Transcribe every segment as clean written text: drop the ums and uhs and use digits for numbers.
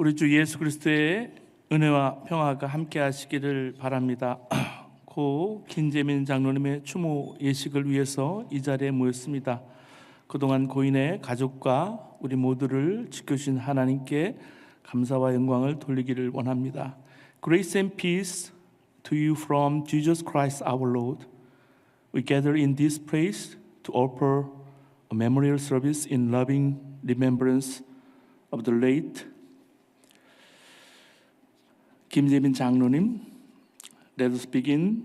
우리 주 예수 그리스도의 은혜와 평화가 함께 하시기를 바랍니다. 고 김재민 장로님의 추모 예식을 위해서 이 자리에 모였습니다. 그동안 고인의 가족과 우리 모두를 지켜주신 하나님께 감사와 영광을 돌리기를 원합니다. Grace and peace to you from Jesus Christ our Lord. We gather in this place to offer a memorial service in loving remembrance of the late 김재민 장로님. Let us begin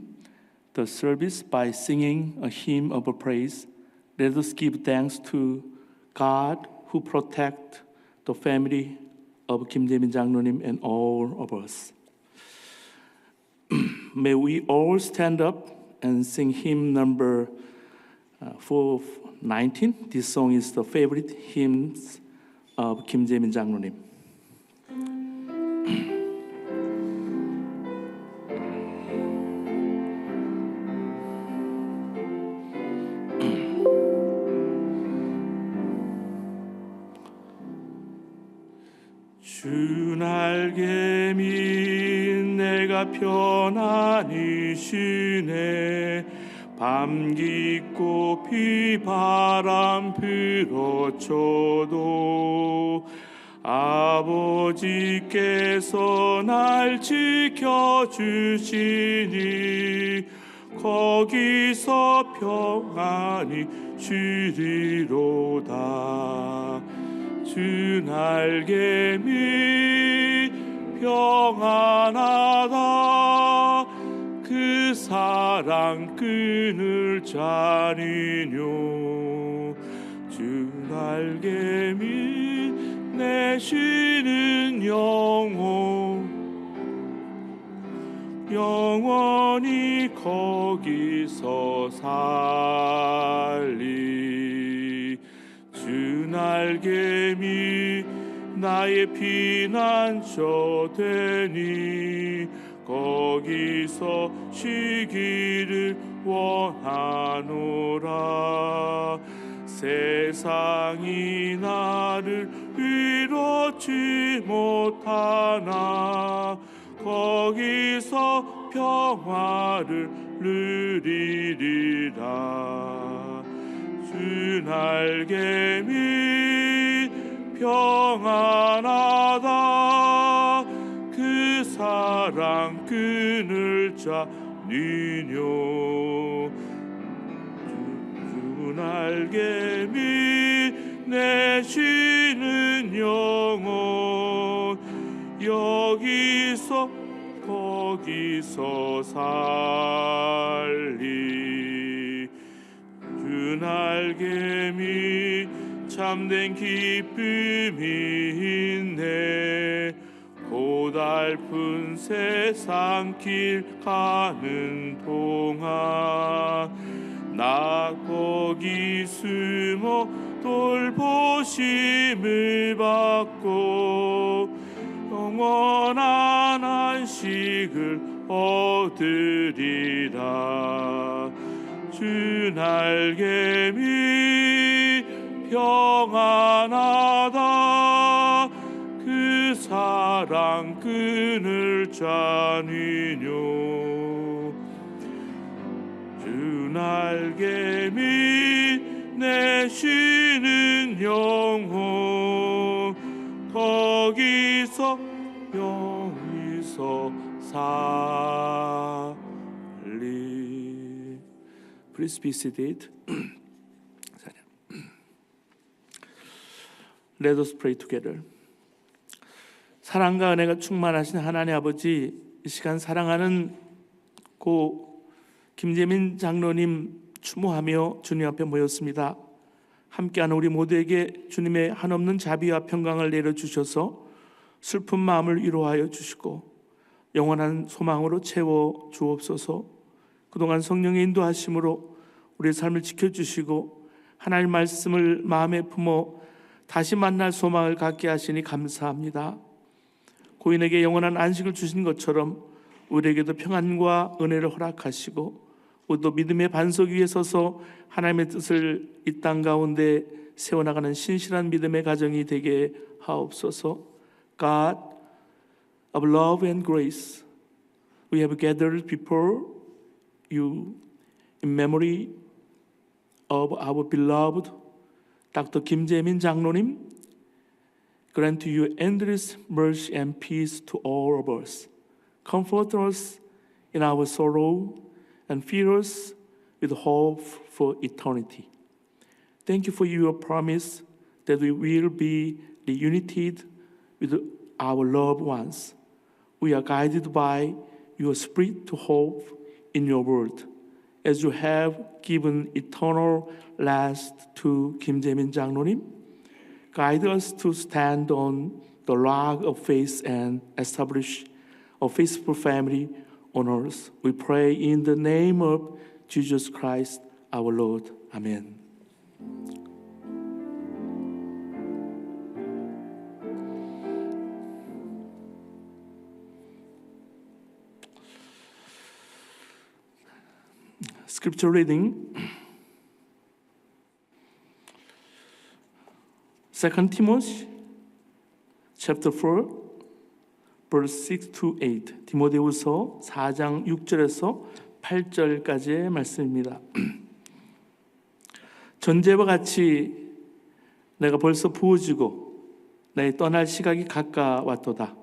the service by singing a hymn of praise. Let us give thanks to God who protect the family of 김재민 장로님 and all of us. May we all stand up and sing hymn number 419. This song is the favorite hymns of 김재민 장로님. 주 날개민 내가 편안히 쉬네. 밤 깊고 비바람 불어쳐도 아버지께서 날 지켜주시니 거기서 평안히 쉬리로다. 주 날개미 평안하다. 그 사랑 끊을 자니뇨. 주 날개미 내 쉬는 영원히 거기서 살리. 주 날개미 나의 피난처 되니 거기서 쉬기를 원하노라. 세상이 나를 위로치 못하나 거기서 평화를 누리리라. 주 날개미 평안하다. 그 사랑 끊을 자니뇨. 주 날개미 내 쉬는 영혼 거기서 살리. 주 날개미 참된 기쁨이 있네. 고달픈 세상 길 가는 동안 나 거기 숨어 돌보심을 받고 영원한 안식을 얻으리라. 주 날개미 평안하다. 그 사랑 끊을 자니뇨. 주 날개미 내 쉬는 영혼 거기서 살리. Please be seated. Let us pray together. 사랑과 은혜가 충만하신 하나님 아버지, 이 시간 사랑하는 고 김재민 장로님 추모하며 주님 앞에 모였습니다. 함께하는 우리 모두에게 주님의 한없는 자비와 평강을 내려주셔서 슬픈 마음을 위로하여 주시고 영원한 소망으로 채워 주옵소서. 그동안 성령의 인도하심으로 우리의 삶을 지켜주시고 하나님 말씀을 마음에 품어 다시 만날 소망을 갖게 하시니 감사합니다. 고인에게 영원한 안식을 주신 것처럼 우리에게도 평안과 은혜를 허락하시고 또 믿음의 반석 위에 서서 하나님의 뜻을 이 땅 가운데 세워나가는 신실한 믿음의 가정이 되게 하옵소서. God of love and grace, we have gathered before you in memory of our beloved Dr. Kim Jae-min 장로님. Grant to you endless mercy and peace to all of us. Comfort us in our sorrow and fill us with hope for eternity. Thank you for your promise that we will be reunited with our loved ones. We are guided by your spirit to hope in your word, as you have given eternal rest to Kim Jae-min 장로님. Guide us to stand on the rock of faith and establish a faithful family on earth. We pray in the name of Jesus Christ, our Lord. Amen. Scripture reading, 2 Timothy chapter 4, verse 6 to 8. 디모데후서 4장 6절에서 8절까지의 말씀입니다. 전제와 같이 내가 벌써 부어지고 나의 떠날 시각이 가까웠도다.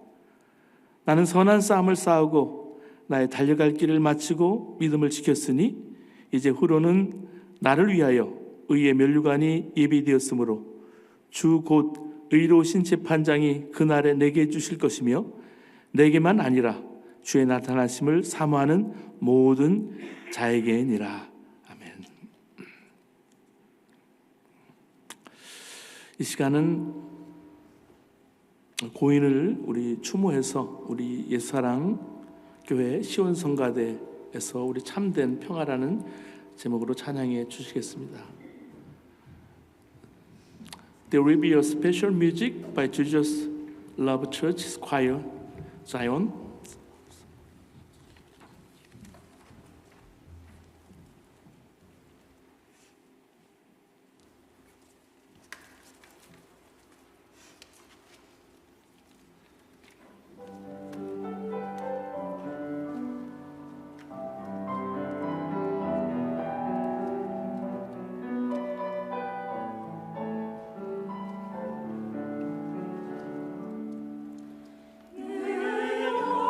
나는 선한 싸움을 싸우고 나의 달려갈 길을 마치고 믿음을 지켰으니 이제 후로는 나를 위하여 의의 면류관이 예비되었으므로 주 곧 의로우신 재판장이 그날에 내게 주실 것이며 내게만 아니라 주의 나타나심을 사모하는 모든 자에게니라. 아멘. 이 시간은 고인을 우리 추모해서 우리 예수사랑 교회 시온성가대에서 우리 참된 평화라는 제목으로 찬양해 주시겠습니다. There will be a special music by Jesus Love Church Choir, Zion. 내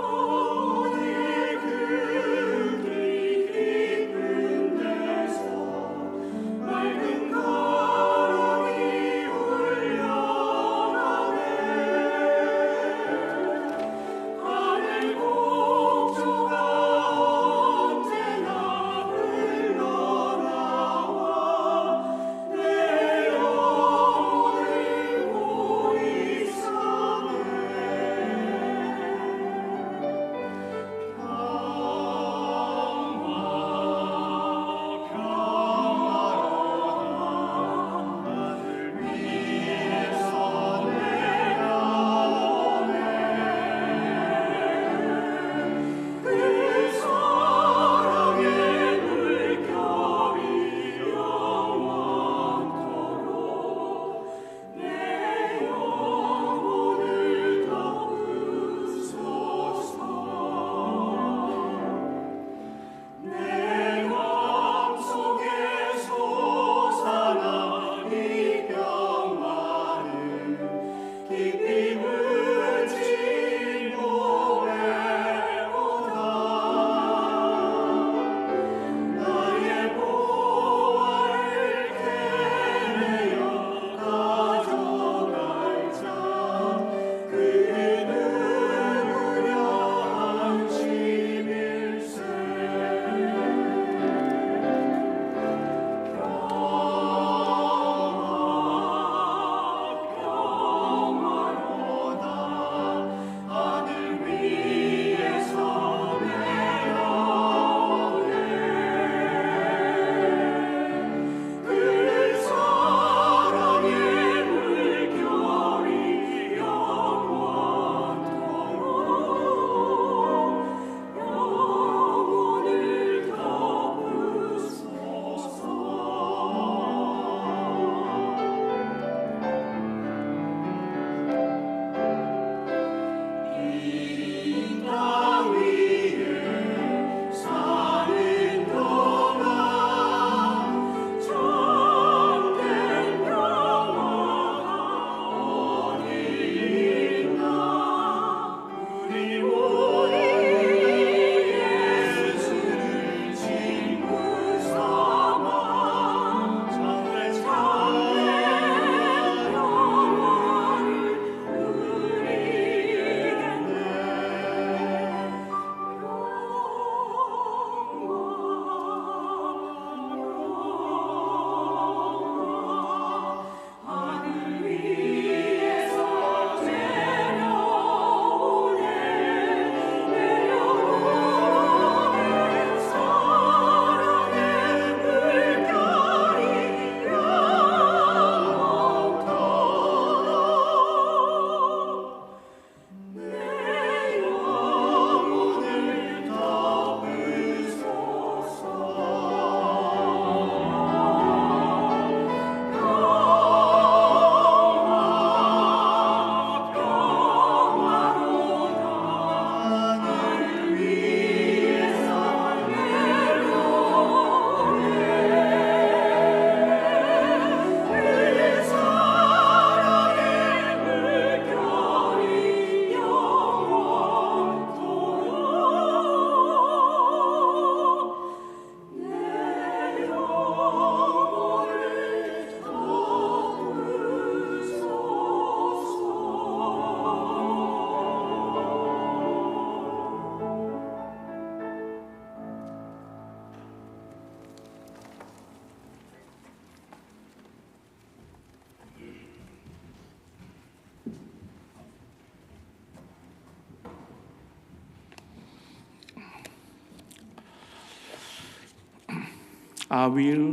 I will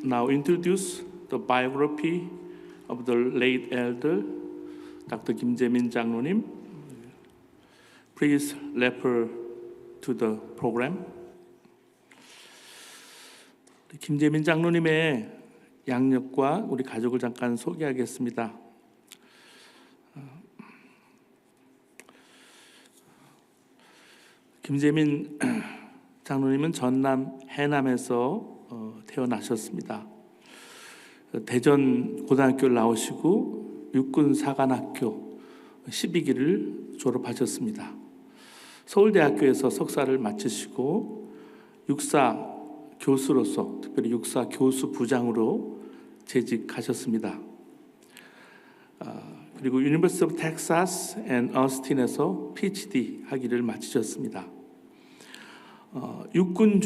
now introduce the biography of the late elder Dr. 김재민 장로님. Please refer to the program. 김재민 장로님의 양력과 우리 가족을 잠깐 소개하겠습니다. 김재민 장로님은 전남 해남에서 태어나셨습니다. 대전 고등학교를 나오시고 육군사관학교 12기를 졸업하셨습니다. 서울대학교에서 석사를 마치시고 육사 교수로서 특별히 육사 교수 부장으로 재직하셨습니다. 그리고 유니버시티 오브 텍사스 앤 어스틴에서 PhD 학위를 마치셨습니다. 육군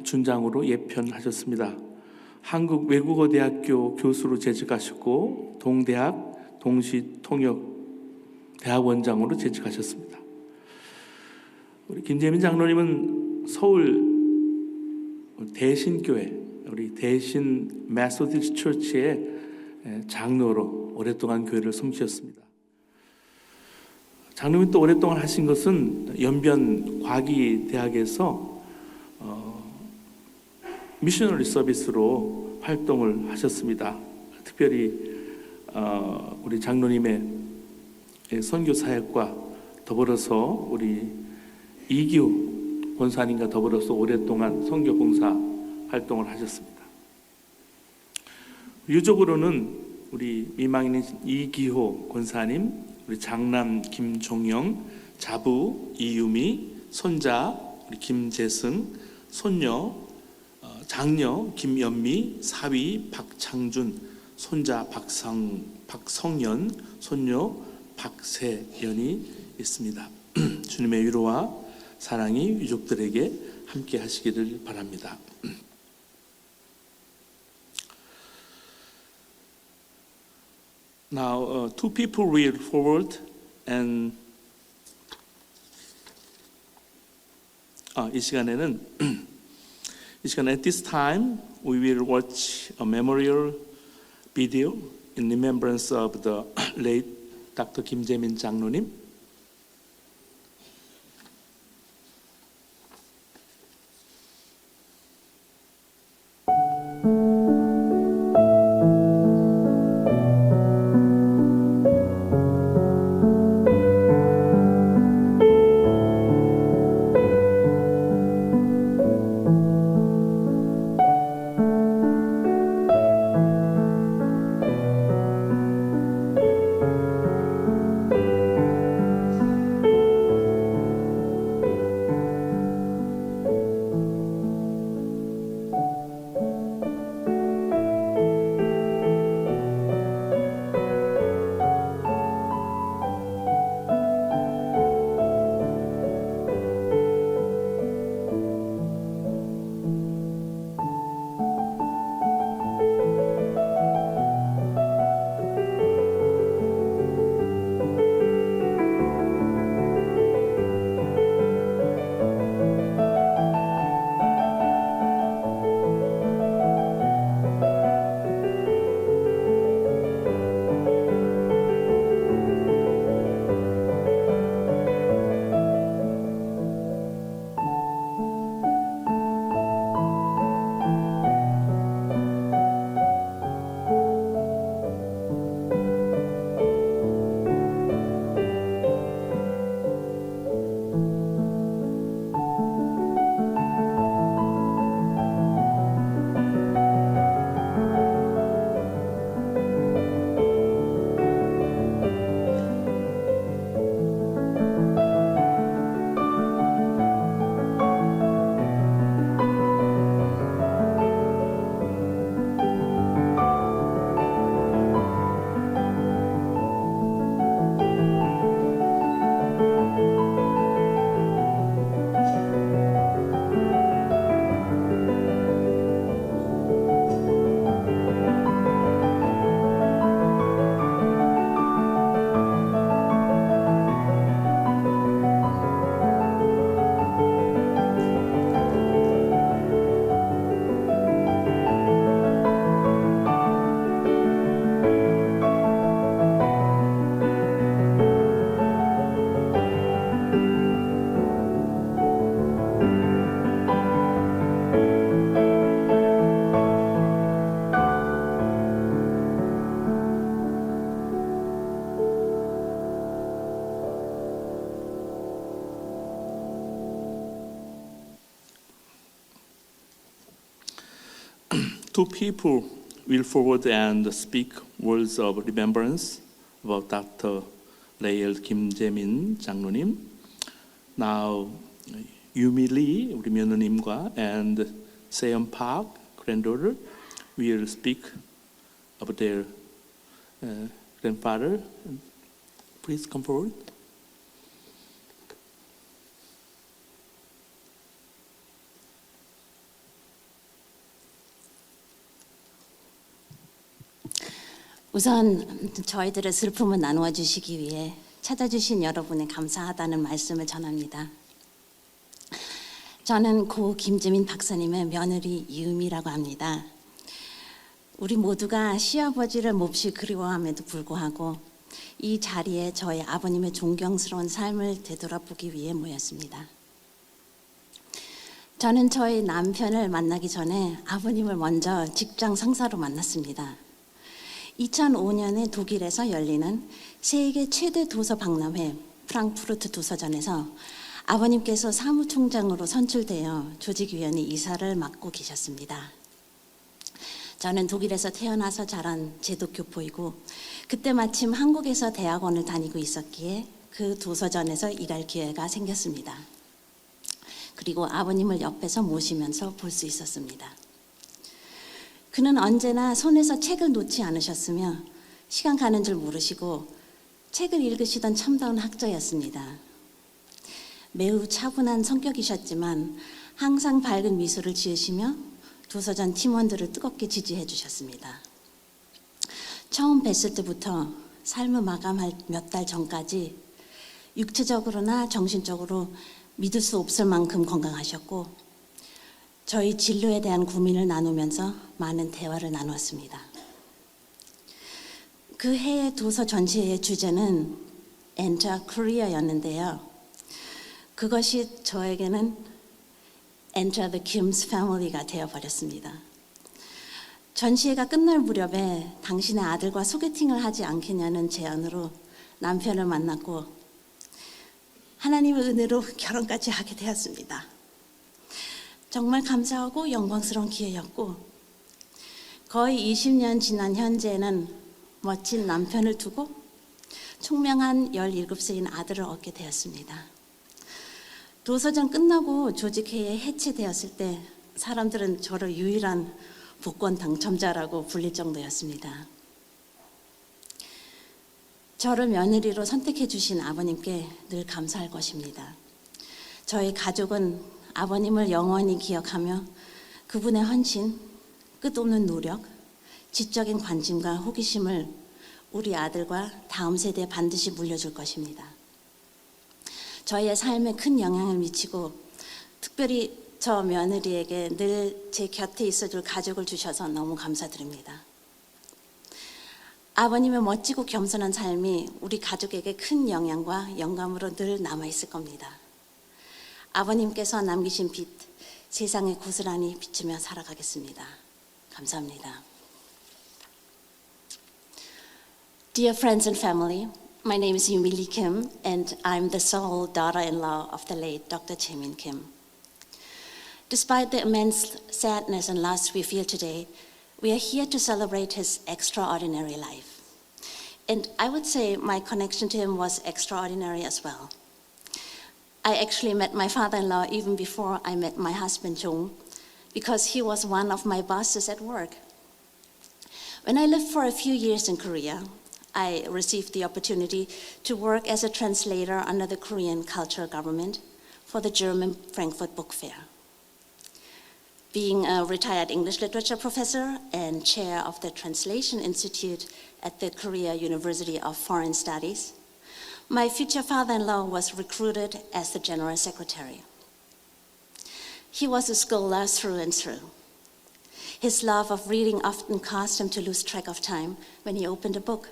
준장으로 예편하셨습니다. 한국 외국어대학교 교수로 재직하시고 동대학 동시통역 대학원장으로 재직하셨습니다. 우리 김재민 장로님은 서울 대신교회, 우리 대신 메소디스트 처치의 장로로 오랫동안 교회를 섬기셨습니다. 장로님 또 오랫동안 하신 것은 연변 과기대학에서 미셔너리 서비스로 활동을 하셨습니다. 특별히 우리 장로님의 선교 사역과 더불어서 우리 이기호 권사님과 더불어서 오랫동안 선교 봉사 활동을 하셨습니다. 유족으로는 우리 미망인인 이기호 권사님, 우리 장남 김종영, 자부 이유미, 손자 우리 김재승, 손녀 장녀 김연미, 사위 박창준, 손자 박성연, 손녀 박세연이 있습니다. 주님의 위로와 사랑이 유족들에게 함께 하시기를 바랍니다. Now, two people will forward and 이 시간에 at this time we will watch a memorial video in remembrance of the late Dr. 김재민 장로님. Two people will forward and speak words of remembrance about Dr. 레일 김재민 장로님. Now, Yumi Lee, 우리 며느님과, and Seon Park, granddaughter, will speak about their grandfather. Please come forward. 우선 저희들의 슬픔을 나누어 주시기 위해 찾아주신 여러분에 감사하다는 말씀을 전합니다. 저는 고 김재민 박사님의 며느리 유미라고 합니다. 우리 모두가 시아버지를 몹시 그리워함에도 불구하고 이 자리에 저희 아버님의 존경스러운 삶을 되돌아보기 위해 모였습니다. 저는 저희 남편을 만나기 전에 아버님을 먼저 직장 상사로 만났습니다. 2005년에 독일에서 열리는 세계 최대 도서 박람회 프랑크푸르트 도서전에서 아버님께서 사무총장으로 선출되어 조직위원회 이사를 맡고 계셨습니다. 저는 독일에서 태어나서 자란 제독교포이고 그때 마침 한국에서 대학원을 다니고 있었기에 그 도서전에서 일할 기회가 생겼습니다. 그리고 아버님을 옆에서 모시면서 볼 수 있었습니다. 그는 언제나 손에서 책을 놓지 않으셨으며 시간 가는 줄 모르시고 책을 읽으시던 참다운 학자였습니다. 매우 차분한 성격이셨지만 항상 밝은 미소를 지으시며 도서전 팀원들을 뜨겁게 지지해 주셨습니다. 처음 뵀을 때부터 삶을 마감할 몇 달 전까지 육체적으로나 정신적으로 믿을 수 없을 만큼 건강하셨고 저희 진로에 대한 고민을 나누면서 많은 대화를 나누었습니다. 그 해의 도서 전시회의 주제는 Enter Korea였는데요. 그것이 저에게는 Enter the Kim's Family가 되어버렸습니다. 전시회가 끝날 무렵에 당신의 아들과 소개팅을 하지 않겠냐는 제안으로 남편을 만났고 하나님의 은혜로 결혼까지 하게 되었습니다. 정말 감사하고 영광스러운 기회였고 거의 20년 지난 현재는 멋진 남편을 두고 총명한 17세인 아들을 얻게 되었습니다. 도서전 끝나고 조직회의 해체되었을 때 사람들은 저를 유일한 복권 당첨자라고 불릴 정도였습니다. 저를 며느리로 선택해 주신 아버님께 늘 감사할 것입니다. 저희 가족은 아버님을 영원히 기억하며 그분의 헌신, 끝없는 노력, 지적인 관심과 호기심을 우리 아들과 다음 세대에 반드시 물려줄 것입니다. 저희의 삶에 큰 영향을 미치고 특별히 저 며느리에게 늘 제 곁에 있어줄 가족을 주셔서 너무 감사드립니다. 아버님의 멋지고 겸손한 삶이 우리 가족에게 큰 영향과 영감으로 늘 남아있을 겁니다. 아버님께서 남기신 빛, 세상에 고스란히 비추며 살아가겠습니다. 감사합니다. Dear friends and family, my name is Yumi Lee Kim, and I'm the sole daughter-in-law of the late Dr. Jaemin Kim. Despite the immense sadness and loss we feel today, we are here to celebrate his extraordinary life. And I would say my connection to him was extraordinary as well. I actually met my father-in-law even before I met my husband, Jung, because he was one of my bosses at work. When I lived for a few years in Korea, I received the opportunity to work as a translator under the Korean cultural government for the German Frankfurt Book Fair. Being a retired English literature professor and chair of the Translation Institute at the Korea University of Foreign Studies, my future father-in-law was recruited as the general secretary. He was a scholar through and through. His love of reading often caused him to lose track of time when he opened a book.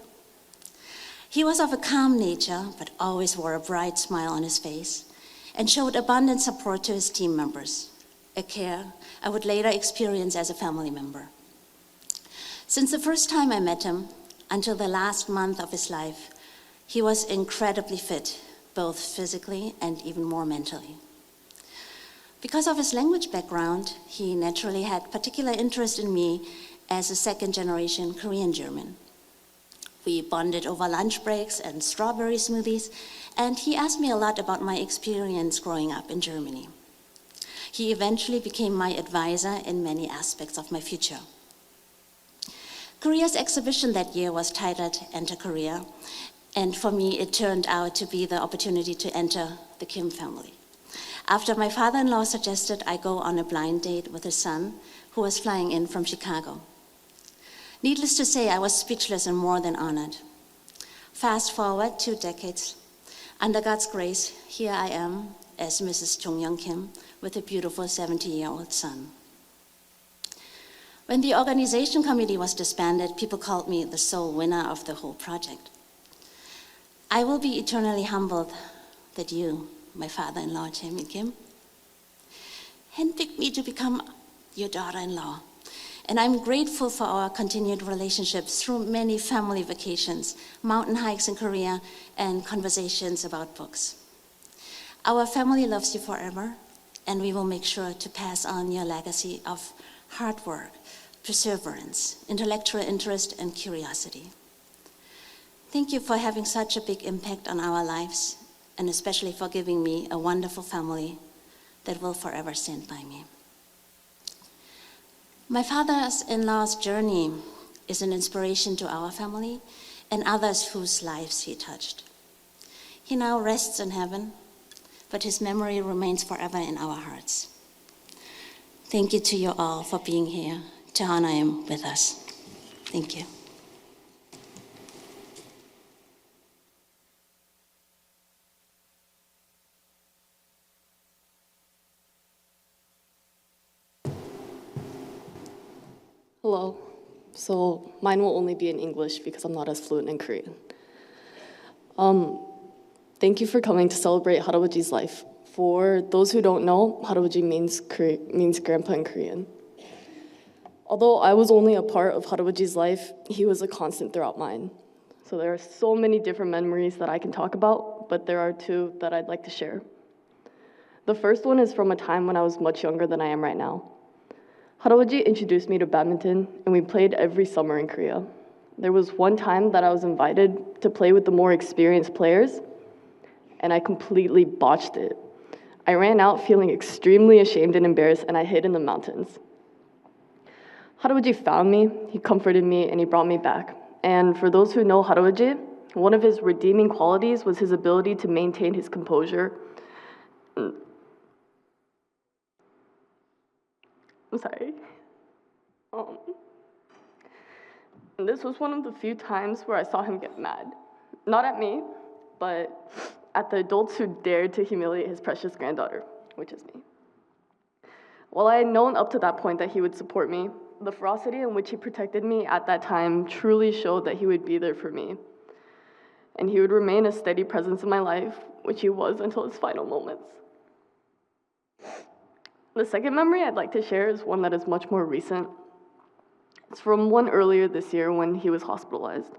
He was of a calm nature, but always wore a bright smile on his face and showed abundant support to his team members, a care I would later experience as a family member. Since the first time I met him until the last month of his life, he was incredibly fit, both physically and even more mentally. Because of his language background, he naturally had particular interest in me as a second-generation Korean German. We bonded over lunch breaks and strawberry smoothies, and he asked me a lot about my experience growing up in Germany. He eventually became my advisor in many aspects of my future. Korea's exhibition that year was titled Enter Korea, and for me it turned out to be the opportunity to enter the Kim family. After my father-in-law suggested I go on a blind date with his son, who was flying in from Chicago. Needless to say, I was speechless and more than honored. Fast forward 2 decades. Under God's grace, here I am as Mrs. Chung Young Kim with a beautiful 70-year-old son. When the organization committee was disbanded, people called me the sole winner of the whole project. I will be eternally humbled that you, my father-in-law, Jaemin Kim, handpicked me to become your daughter-in-law. And I'm grateful for our continued relationships through many family vacations, mountain hikes in Korea, and conversations about books. Our family loves you forever, and we will make sure to pass on your legacy of hard work, perseverance, intellectual interest, and curiosity. Thank you for having such a big impact on our lives, and especially for giving me a wonderful family that will forever stand by me. My father-in-law's journey is an inspiration to our family and others whose lives he touched. He now rests in heaven, but his memory remains forever in our hearts. Thank you to you all for being here to honor him with us. Thank you. Hello. So mine will only be in English because I'm not as fluent in Korean. Thank you for coming to celebrate Harabaji's life. For those who don't know, Harabaji means grandpa in Korean. Although I was only a part of Harabaji's life, he was a constant throughout mine. So there are so many different memories that I can talk about, but there are 2 that I'd like to share. The first one is from a time when I was much younger than I am right now. Harabaji introduced me to badminton, and we played every summer in Korea. There was one time that I was invited to play with the more experienced players, and I completely botched it. I ran out feeling extremely ashamed and embarrassed, and I hid in the mountains. Harabaji found me, he comforted me, and he brought me back. And for those who know Harabaji, one of his redeeming qualities was his ability to maintain his composure. I'm sorry. And this was one of the few times where I saw him get mad. Not at me, but at the adults who dared to humiliate his precious granddaughter, which is me. While I had known up to that point that he would support me, the ferocity in which he protected me at that time truly showed that he would be there for me. And he would remain a steady presence in my life, which he was until his final moments. The second memory I'd like to share is one that is much more recent. It's from one earlier this year when he was hospitalized.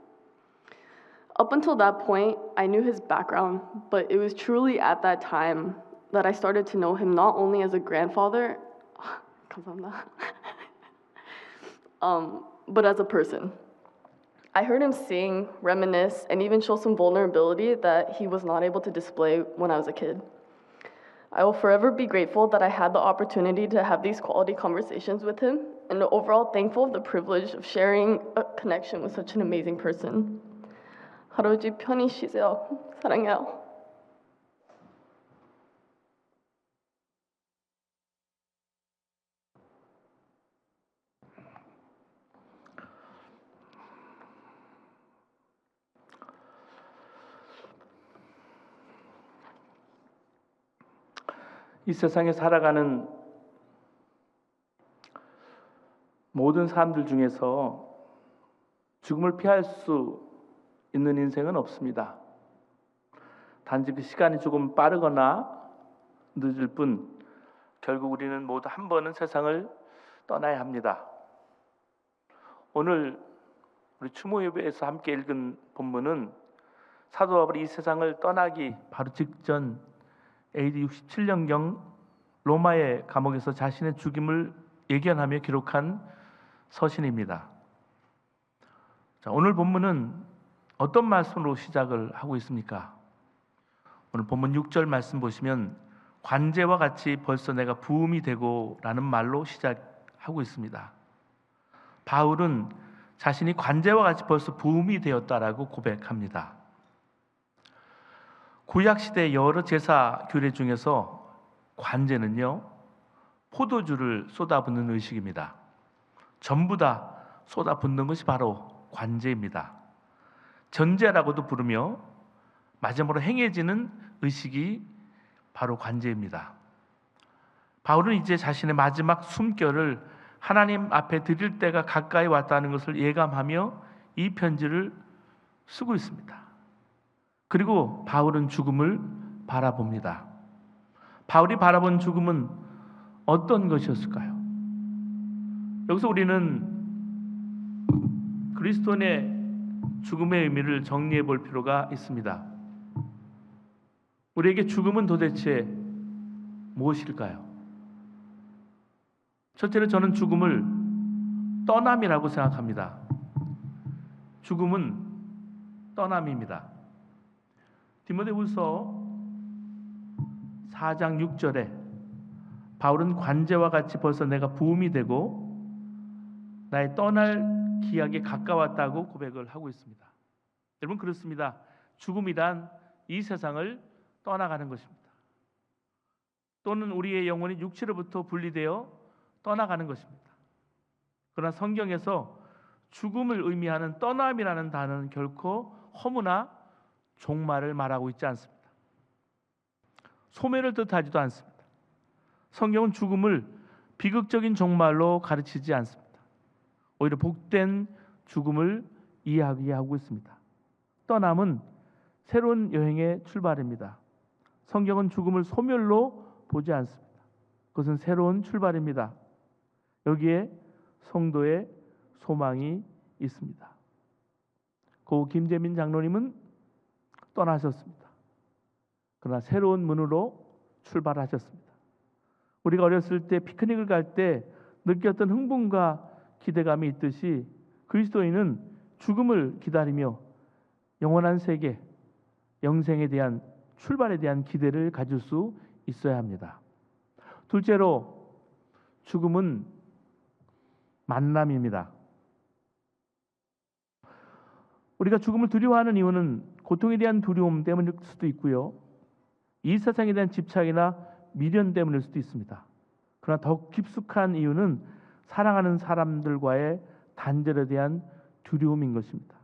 Up until that point, I knew his background, but it was truly at that time that I started to know him not only as a grandfather, because I'm not, but as a person. I heard him sing, reminisce, and even show some vulnerability that he was not able to display when I was a kid. I will forever be grateful that I had the opportunity to have these quality conversations with him, and overall thankful of the privilege of sharing a connection with such an amazing person. 할아버지 편히 쉬세요. 사랑해요. 이 세상에 살아가는 모든 사람들 중에서 죽음을 피할 수 있는 인생은 없습니다. 단지 그 시간이 조금 빠르거나 늦을 뿐 결국 우리는 모두 한 번은 세상을 떠나야 합니다. 오늘 우리 추모 예배에서 함께 읽은 본문은 사도 바울이 이 세상을 떠나기 바로 직전 AD 67년경 로마의 감옥에서 자신의 죽임을 예견하며 기록한 서신입니다. 자, 오늘 본문은 어떤 말씀으로 시작을 하고 있습니까? 오늘 본문 6절 말씀 보시면 관제와 같이 벌써 내가 부음이 되고 라는 말로 시작하고 있습니다. 바울은 자신이 관제와 같이 벌써 부음이 되었다라고 고백합니다. 구약시대 여러 제사 규례 중에서 관제는요, 포도주를 쏟아붓는 의식입니다. 전부 다 쏟아붓는 것이 바로 관제입니다. 전제라고도 부르며 마지막으로 행해지는 의식이 바로 관제입니다. 바울은 이제 자신의 마지막 숨결을 하나님 앞에 드릴 때가 가까이 왔다는 것을 예감하며 이 편지를 쓰고 있습니다. 그리고 바울은 죽음을 바라봅니다. 바울이 바라본 죽음은 어떤 것이었을까요? 여기서 우리는 그리스도인의 죽음의 의미를 정리해 볼 필요가 있습니다. 우리에게 죽음은 도대체 무엇일까요? 첫째로 저는 죽음을 떠남이라고 생각합니다. 죽음은 떠남입니다. 디모데후서 4장 6절에 바울은 관제와 같이 벌써 내가 부음이 되고 나의 떠날 기약에 가까웠다고 고백을 하고 있습니다. 여러분, 그렇습니다. 죽음이란 이 세상을 떠나가는 것입니다. 또는 우리의 영혼이 육체로부터 분리되어 떠나가는 것입니다. 그러나 성경에서 죽음을 의미하는 떠남이라는 단어는 결코 허무나 종말을 말하고 있지 않습니다. 소멸을 뜻하지도 않습니다. 성경은 죽음을 비극적인 종말로 가르치지 않습니다. 오히려 복된 죽음을 이야기하고 있습니다. 떠남은 새로운 여행의 출발입니다. 성경은 죽음을 소멸로 보지 않습니다. 그것은 새로운 출발입니다. 여기에 성도의 소망이 있습니다. 고 김재민 장로님은 떠나셨습니다. 그러나 새로운 문으로 출발하셨습니다. 우리가 어렸을 때 피크닉을 갈 때 느꼈던 흥분과 기대감이 있듯이 그리스도인은 죽음을 기다리며 영원한 세계, 영생에 대한 출발에 대한 기대를 가질 수 있어야 합니다. 둘째로 죽음은 만남입니다. 우리가 죽음을 두려워하는 이유는 고통에 대한 두려움 때문일 수도 있고요. 이 세상에 대한 집착이나 미련 때문일 수도 있습니다. 그러나 더 깊숙한 이유는 사랑하는 사람들과의 단절에 대한 두려움인 것입니다.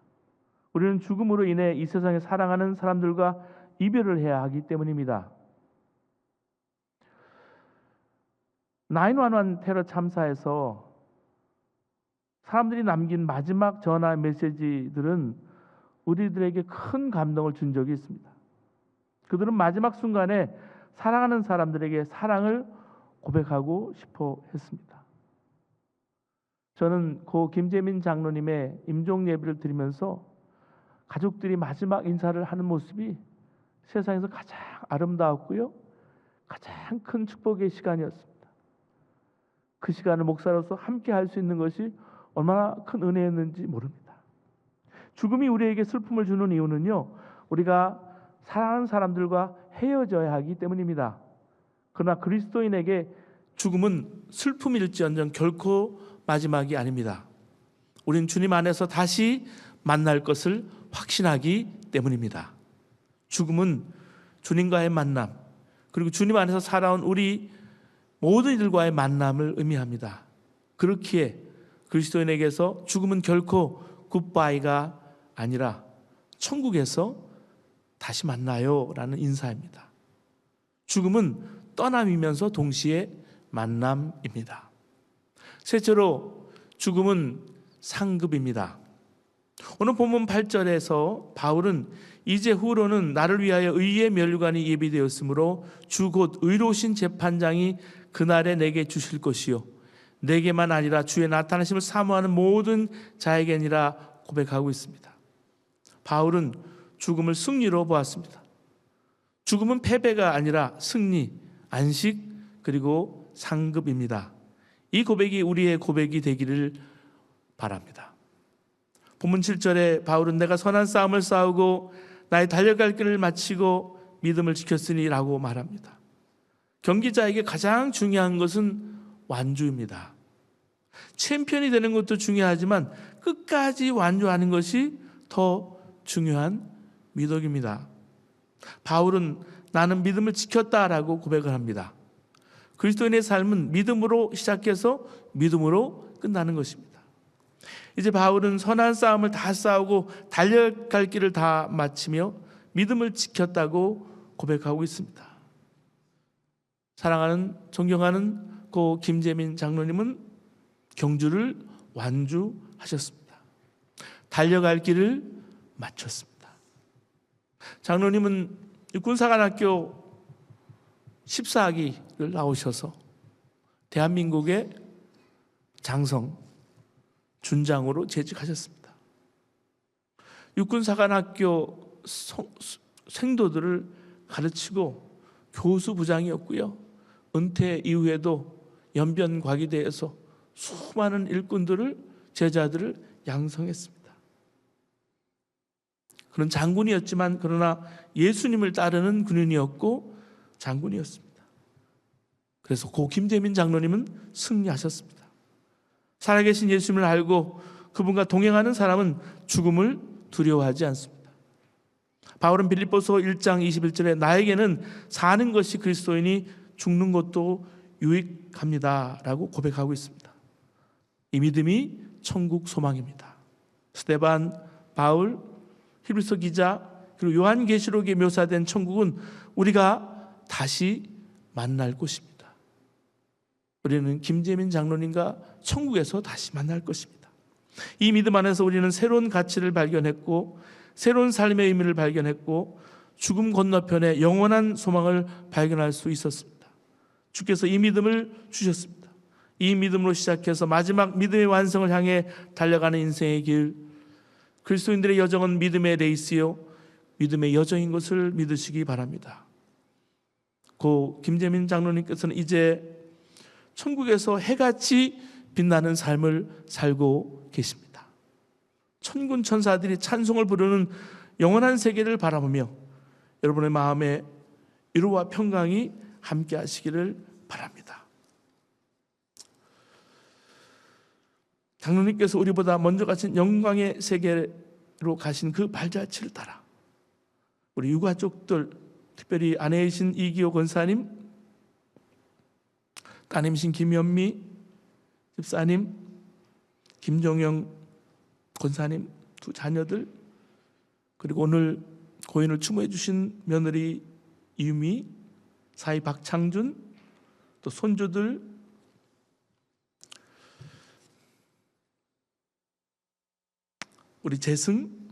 우리는 죽음으로 인해 이 세상에 사랑하는 사람들과 이별을 해야 하기 때문입니다. 911 테러 참사에서 사람들이 남긴 마지막 전화 메시지들은 우리들에게 큰 감동을 준 적이 있습니다. 그들은 마지막 순간에 사랑하는 사람들에게 사랑을 고백하고 싶어 했습니다. 저는 고 김재민 장로님의 임종 예배를 드리면서 가족들이 마지막 인사를 하는 모습이 세상에서 가장 아름다웠고요, 가장 큰 축복의 시간이었습니다. 그 시간을 목사로서 함께 할 수 있는 것이 얼마나 큰 은혜였는지 모릅니다. 죽음이 우리에게 슬픔을 주는 이유는요, 우리가 사랑하는 사람들과 헤어져야 하기 때문입니다. 그러나 그리스도인에게 죽음은 슬픔일지언정 결코 마지막이 아닙니다. 우린 주님 안에서 다시 만날 것을 확신하기 때문입니다. 죽음은 주님과의 만남, 그리고 주님 안에서 살아온 우리 모든 이들과의 만남을 의미합니다. 그렇기에 그리스도인에게서 죽음은 결코 굿바이가 아니라 천국에서 다시 만나요 라는 인사입니다. 죽음은 떠남이면서 동시에 만남입니다. 셋째로 죽음은 상급입니다. 오늘 본문 8절에서 바울은 이제 후로는 나를 위하여 의의 면류관이 예비되었으므로 주 곧 의로우신 재판장이 그날에 내게 주실 것이요 내게만 아니라 주의 나타나심을 사모하는 모든 자에게니라 고백하고 있습니다. 바울은 죽음을 승리로 보았습니다. 죽음은 패배가 아니라 승리, 안식, 그리고 상급입니다. 이 고백이 우리의 고백이 되기를 바랍니다. 본문 7절에 바울은 내가 선한 싸움을 싸우고 나의 달려갈 길을 마치고 믿음을 지켰으니 라고 말합니다. 경기자에게 가장 중요한 것은 완주입니다. 챔피언이 되는 것도 중요하지만 끝까지 완주하는 것이 더 중요한 미덕입니다. 바울은 나는 믿음을 지켰다라고 고백을 합니다. 그리스도인의 삶은 믿음으로 시작해서 믿음으로 끝나는 것입니다. 이제 바울은 선한 싸움을 다 싸우고 달려갈 길을 다 마치며 믿음을 지켰다고 고백하고 있습니다. 사랑하는 존경하는 고 김재민 장로님은 경주를 완주하셨습니다. 달려갈 길을 마쳤습니다. 장로님은 육군사관학교 14기를 나오셔서 대한민국의 장성 준장으로 재직하셨습니다. 육군사관학교 생도들을 가르치고 교수부장이었고요. 은퇴 이후에도 연변과기대에서 수많은 일꾼들을 제자들을 양성했습니다. 그런 장군이었지만 그러나 예수님을 따르는 군인이었고 장군이었습니다. 그래서 고 김재민 장로님은 승리하셨습니다. 살아계신 예수님을 알고 그분과 동행하는 사람은 죽음을 두려워하지 않습니다. 바울은 빌립보서 1장 21절에 나에게는 사는 것이 그리스도이니 죽는 것도 유익합니다 라고 고백하고 있습니다. 이 믿음이 천국 소망입니다. 스데반, 바울, 히브리서 기자 그리고 요한계시록에 묘사된 천국은 우리가 다시 만날 곳입니다. 우리는 김재민 장로님과 천국에서 다시 만날 것입니다. 이 믿음 안에서 우리는 새로운 가치를 발견했고 새로운 삶의 의미를 발견했고 죽음 건너편에 영원한 소망을 발견할 수 있었습니다. 주께서 이 믿음을 주셨습니다. 이 믿음으로 시작해서 마지막 믿음의 완성을 향해 달려가는 인생의 길, 그리스도인들의 여정은 믿음의 레이스요 믿음의 여정인 것을 믿으시기 바랍니다. 고 김재민 장로님께서는 이제 천국에서 해같이 빛나는 삶을 살고 계십니다. 천군 천사들이 찬송을 부르는 영원한 세계를 바라보며 여러분의 마음에 위로와 평강이 함께 하시기를 바랍니다. 장로님께서 우리보다 먼저 가신 영광의 세계로 가신 그 발자취를 따라 우리 유가족들, 특별히 아내이신 이기호 권사님, 따님이신 김연미 집사님, 김종영 권사님 두 자녀들, 그리고 오늘 고인을 추모해 주신 며느리 이유미, 사위 박창준, 또 손주들, 우리 재승,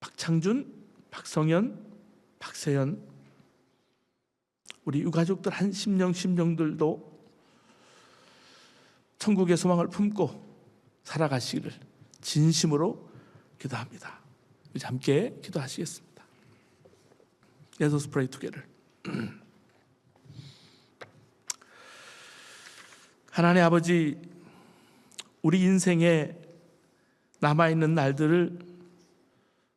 박창준, 박성현, 박세연, 우리 유가족들 한 심령들도 천국의 소망을 품고 살아가시기를 진심으로 기도합니다. 이제 함께 기도하시겠습니다. Let us pray together. 하나님 아버지, 우리 인생에 남아있는 날들을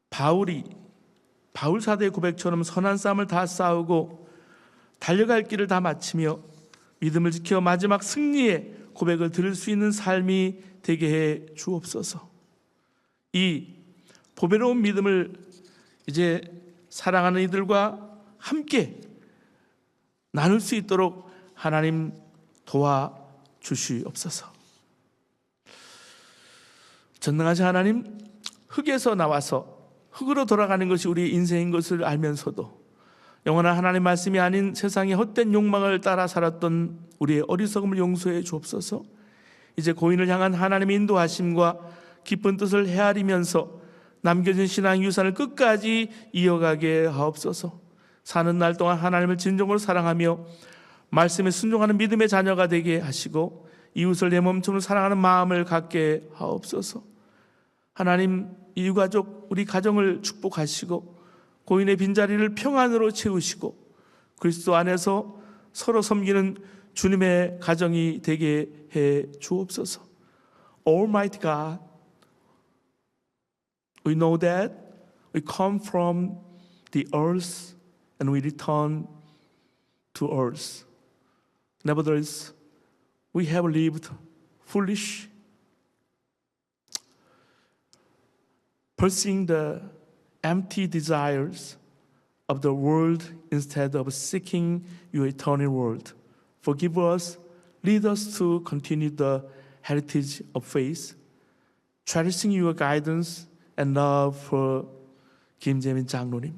바울 사대의 고백처럼 선한 싸움을 다 싸우고 달려갈 길을 다 마치며 믿음을 지켜 마지막 승리의 고백을 들을 수 있는 삶이 되게 해 주옵소서. 이 보배로운 믿음을 이제 사랑하는 이들과 함께 나눌 수 있도록 하나님 도와주시옵소서. 전능하신 하나님, 흙에서 나와서 흙으로 돌아가는 것이 우리 인생인 것을 알면서도 영원한 하나님 말씀이 아닌 세상의 헛된 욕망을 따라 살았던 우리의 어리석음을 용서해 주옵소서. 이제 고인을 향한 하나님의 인도하심과 깊은 뜻을 헤아리면서 남겨진 신앙 유산을 끝까지 이어가게 하옵소서. 사는 날 동안 하나님을 진정으로 사랑하며 말씀에 순종하는 믿음의 자녀가 되게 하시고 이웃을 내 몸처럼 사랑하는 마음을 갖게 하옵소서. 하나님, 이 유가족 우리 가정을 축복하시고 고인의 빈자리를 평안으로 채우시고 그리스도 안에서 서로 섬기는 주님의 가정이 되게 해 주옵소서. Almighty God, we know that we come from the earth and we return to earth. Nevertheless, we have lived foolish, pursuing the empty desires of the world instead of seeking your eternal world. Forgive us, lead us to continue the heritage of faith, cherishing your guidance and love for 김재민 장로님.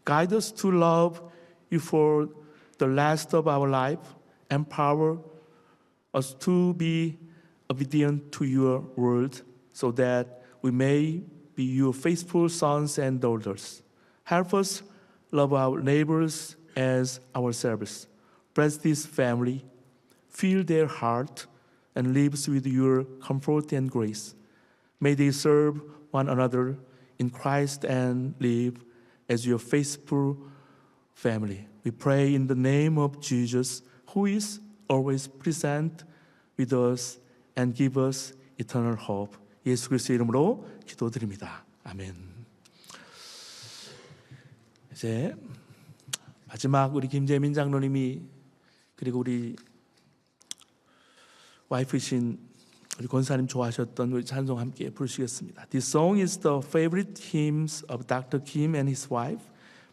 Guide us to love you for the last of our life, empower us to be obedient to your word so that we may be your faithful sons and daughters. Help us love our neighbors as ourselves. Bless this family, fill their heart, and live with your comfort and grace. May they serve one another in Christ and live as your faithful family. We pray in the name of Jesus, who is always present with us and give us eternal hope. 예수 그리스도의 이름으로 기도드립니다. 아멘. 이제 마지막 우리 김재민 장로님이 그리고 우리 와이프이신 우리 권사님 좋아하셨던 우리 찬송 함께 부르시겠습니다. This song is the favorite hymns of Dr. Kim and his wife.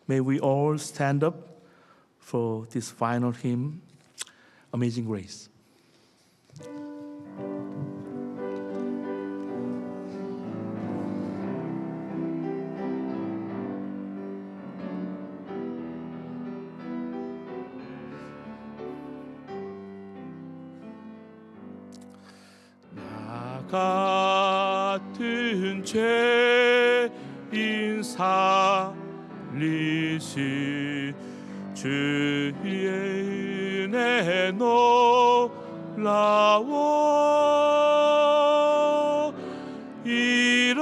May we all stand up for this final hymn, Amazing Grace. 같은 죄인 살리신 주의 은혜 놀라워 잃었던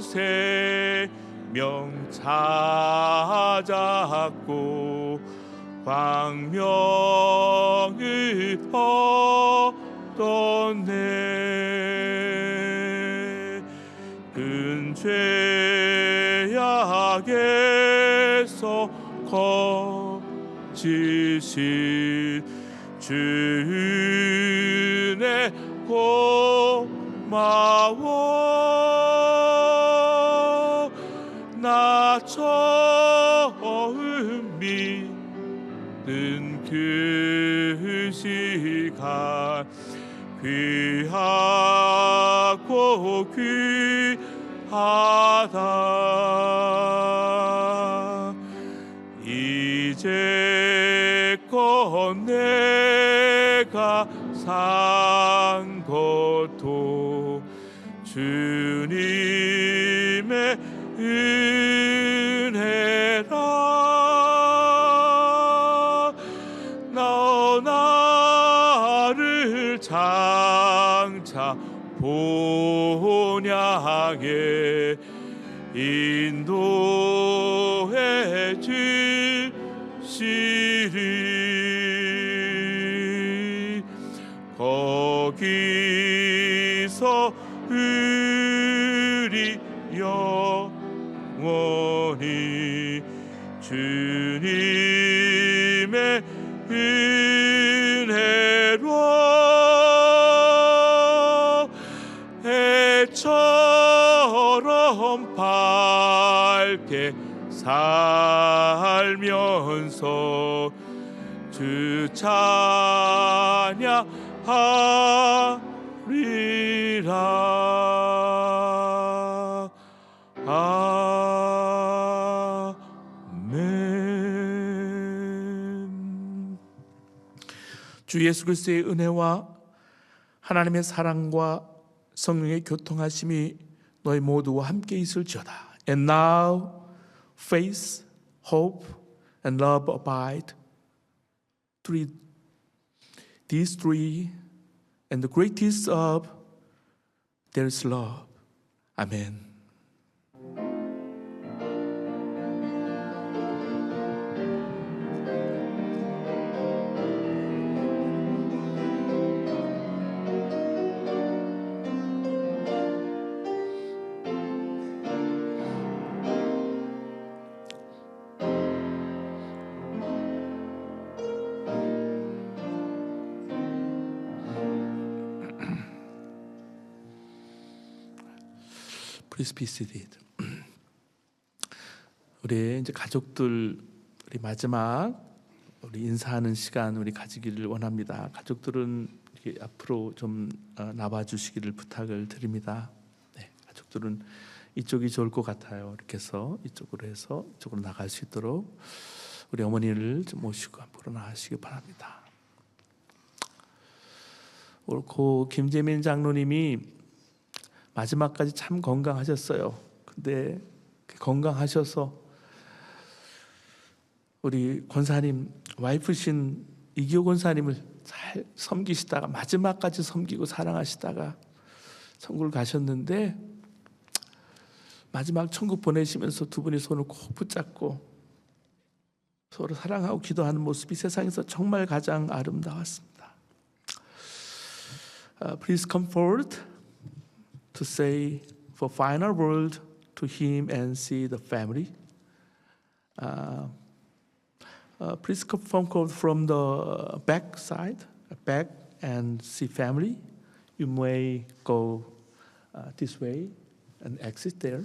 생명 찾았고 광명을 얻었네. 큰 죄악에서 거치신 주의 고마워. 나 처음 믿는 그 시간 귀하고 귀하다. 이제껏 내가 산 것도 주님의 은혜라. 나를 장차 본향에 인도해 주시리. 거기서 우리 영원히 주님의 은혜로 해처럼 밝게 살면서 주 찬양하리라. 아멘. 주 예수 그리스도의 은혜와 하나님의 사랑과 성령의 교통하심이 너희 모두와 함께 있을지어다. And now faith, hope, and love abide. These three, and the greatest of there is love. Amen. Please be seated. 우리 이제 가족들 우리 마지막 우리 인사하는 시간 우리 가지기를 원합니다. 가족들은 이렇게 앞으로 좀 나와 주시기를 부탁을 드립니다. 네, 가족들은 이쪽이 좋을 것 같아요. 이렇게 해서 이쪽으로 해서 이쪽으로 나갈 수 있도록 우리 어머니를 좀 모시고 앞으로 나가시기 바랍니다. 옳고 김재민 장로님이 마지막까지 참 건강하셨어요. 근데 건강하셔서 우리 권사님 와이프신 이기호 권사님을 잘 섬기시다가 마지막까지 섬기고 사랑하시다가 천국을 가셨는데 마지막 천국 보내시면서 두 분이 손을 꼭 붙잡고 서로 사랑하고 기도하는 모습이 세상에서 정말 가장 아름다웠습니다. Please come forward to say for final word to him and see the family. Please come forward from the back side, back and see family. You may go this way and exit there.